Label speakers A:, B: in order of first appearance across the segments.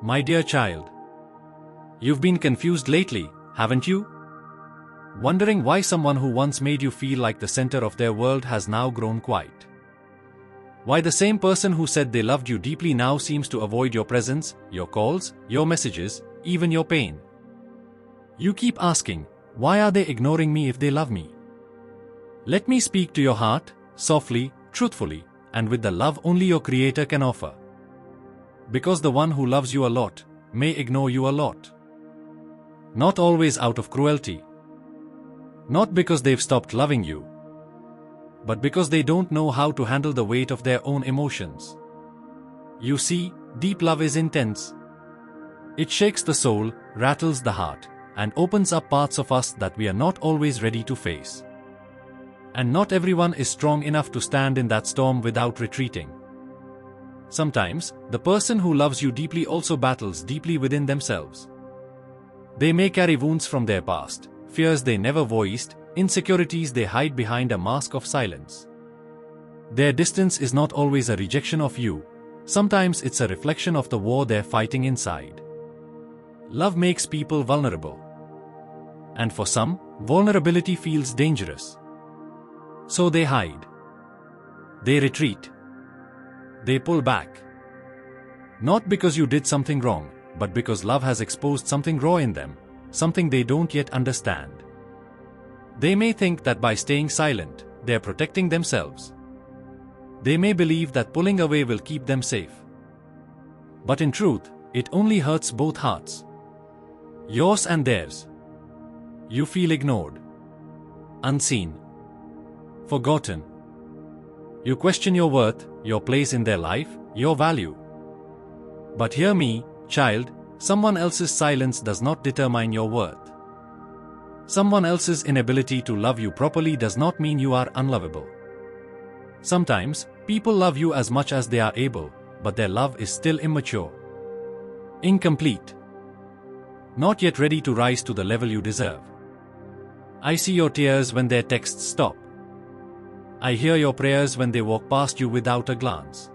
A: My dear child, you've been confused lately, haven't you? Wondering why someone who once made you feel like the center of their world has now grown quiet. Why the same person who said they loved you deeply now seems to avoid your presence, your calls, your messages, even your pain. You keep asking, why are they ignoring me if they love me? Let me speak to your heart, softly, truthfully, and with the love only your Creator can offer. Because the one who loves you a lot may ignore you a lot. Not always out of cruelty. Not because they've stopped loving you, but because they don't know how to handle the weight of their own emotions. You see, deep love is intense. It shakes the soul, rattles the heart, and opens up parts of us that we are not always ready to face. And not everyone is strong enough to stand in that storm without retreating. Sometimes, the person who loves you deeply also battles deeply within themselves. They may carry wounds from their past, fears they never voiced, insecurities they hide behind a mask of silence. Their distance is not always a rejection of you. Sometimes it's a reflection of the war they're fighting inside. Love makes people vulnerable. And for some, vulnerability feels dangerous. So they hide. They retreat. They pull back. Not because you did something wrong, but because love has exposed something raw in them, something they don't yet understand. They may think that by staying silent, they're protecting themselves. They may believe that pulling away will keep them safe. But in truth, it only hurts both hearts. Yours and theirs. You feel ignored, unseen, forgotten. You question your worth, your place in their life, your value. But hear me, child, someone else's silence does not determine your worth. Someone else's inability to love you properly does not mean you are unlovable. Sometimes, people love you as much as they are able, but their love is still immature, incomplete, not yet ready to rise to the level you deserve. I see your tears when their texts stop. I hear your prayers when they walk past you without a glance.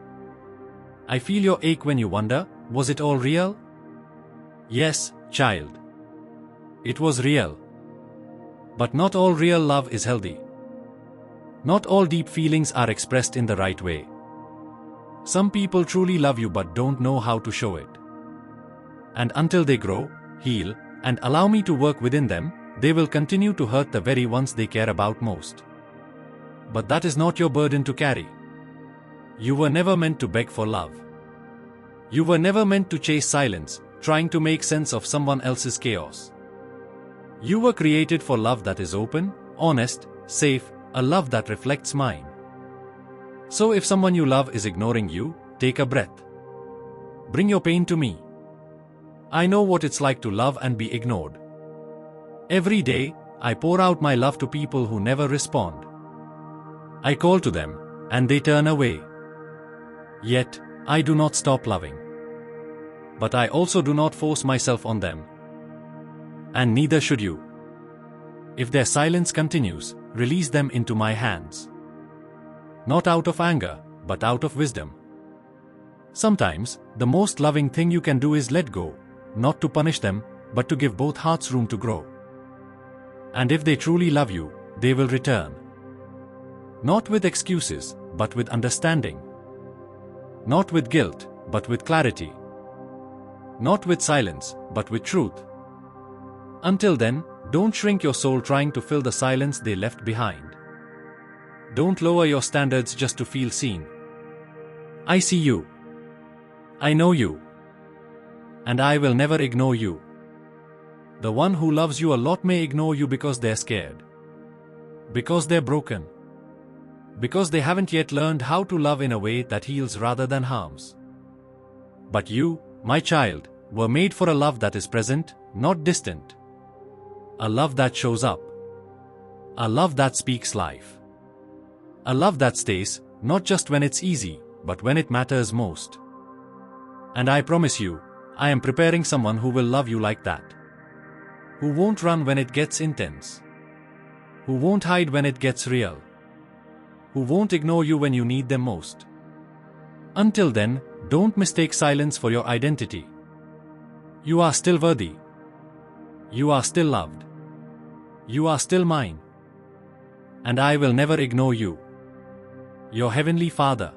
A: I feel your ache when you wonder, was it all real? Yes, child. It was real. But not all real love is healthy. Not all deep feelings are expressed in the right way. Some people truly love you but don't know how to show it. And until they grow, heal, and allow me to work within them, they will continue to hurt the very ones they care about most. But that is not your burden to carry. You were never meant to beg for love. You were never meant to chase silence, trying to make sense of someone else's chaos. You were created for love that is open, honest, safe, a love that reflects mine. So if someone you love is ignoring you, take a breath. Bring your pain to me. I know what it's like to love and be ignored. Every day, I pour out my love to people who never respond. I call to them, and they turn away. Yet, I do not stop loving. But I also do not force myself on them. And neither should you. If their silence continues, release them into my hands. Not out of anger, but out of wisdom. Sometimes, the most loving thing you can do is let go, not to punish them, but to give both hearts room to grow. And if they truly love you, they will return. Not with excuses, but with understanding. Not with guilt, but with clarity. Not with silence, but with truth. Until then, don't shrink your soul trying to fill the silence they left behind. Don't lower your standards just to feel seen. I see you. I know you. And I will never ignore you. The one who loves you a lot may ignore you because they're scared. Because they're broken. Because they haven't yet learned how to love in a way that heals rather than harms. But you, my child, were made for a love that is present, not distant. A love that shows up. A love that speaks life. A love that stays, not just when it's easy, but when it matters most. And I promise you, I am preparing someone who will love you like that. Who won't run when it gets intense. Who won't hide when it gets real. Who won't ignore you when you need them most. Until then, don't mistake silence for your identity. You are still worthy. You are still loved. You are still mine. And I will never ignore you. Your Heavenly Father.